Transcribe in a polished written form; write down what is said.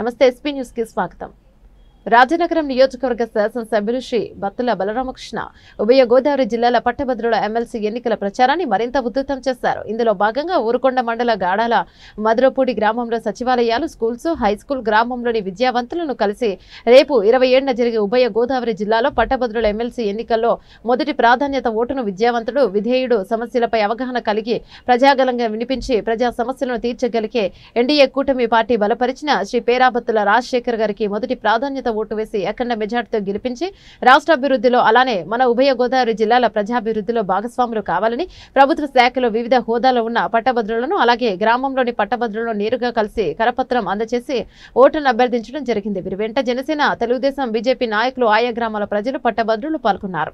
నమస్తే SP news కి స్వాగతం. రాజనగరం నియోజకవర్గ శాసనసభ్యులు శ్రీ బత్తుల బలరామకృష్ణ ఉభయ గోదావరి జిల్లాల పట్టభద్రుల ఎమ్మెల్సీ ఎన్నికల ప్రచారాన్ని మరింత ఉధృతం చేశారు. ఇందులో భాగంగా ఊరుకొండ మండల గాడాల మధురపూడి గ్రామంలో సచివాలయాలు, స్కూల్స్, హైస్కూల్ గ్రామంలోని విద్యావంతులను కలిసి రేపు 27న జరిగే ఉభయ గోదావరి జిల్లాలో పట్టభద్రుల ఎమ్మెల్సీ ఎన్నికల్లో మొదటి ప్రాధాన్యత ఓటును విద్యావంతుడు, విధేయుడు, సమస్యలపై అవగాహన కలిగి ప్రజాగలంగా వినిపించి ప్రజా సమస్యలను తీర్చగలిగే ఎన్డీఏ కూటమి పార్టీ బలపరిచిన శ్రీ పేరాబత్తుల రాజశేఖర్ గారికి మొదటి ప్రాధాన్యత ఓటు వేసి అఖండ మెజార్టీతో గెలిపించి రాష్ట్ర అభివృద్ధిలో అలానే మన ఉభయ గోదావరి జిల్లాల ప్రజాభివృద్ధిలో భాగస్వాములు కావాలని ప్రభుత్వ శాఖలో వివిధ హోదాలో ఉన్న పట్టభద్రులను అలాగే గ్రామంలోని పట్టభద్రులను నేరుగా కలిసి కరపత్రం అందజేసి ఓటును అభ్యర్థించడం జరిగింది. వీరి వెంట జనసేన, తెలుగుదేశం, బీజేపీ నాయకులు, ఆయా గ్రామాల ప్రజలు, పట్టభద్రులు పాల్గొన్నారు.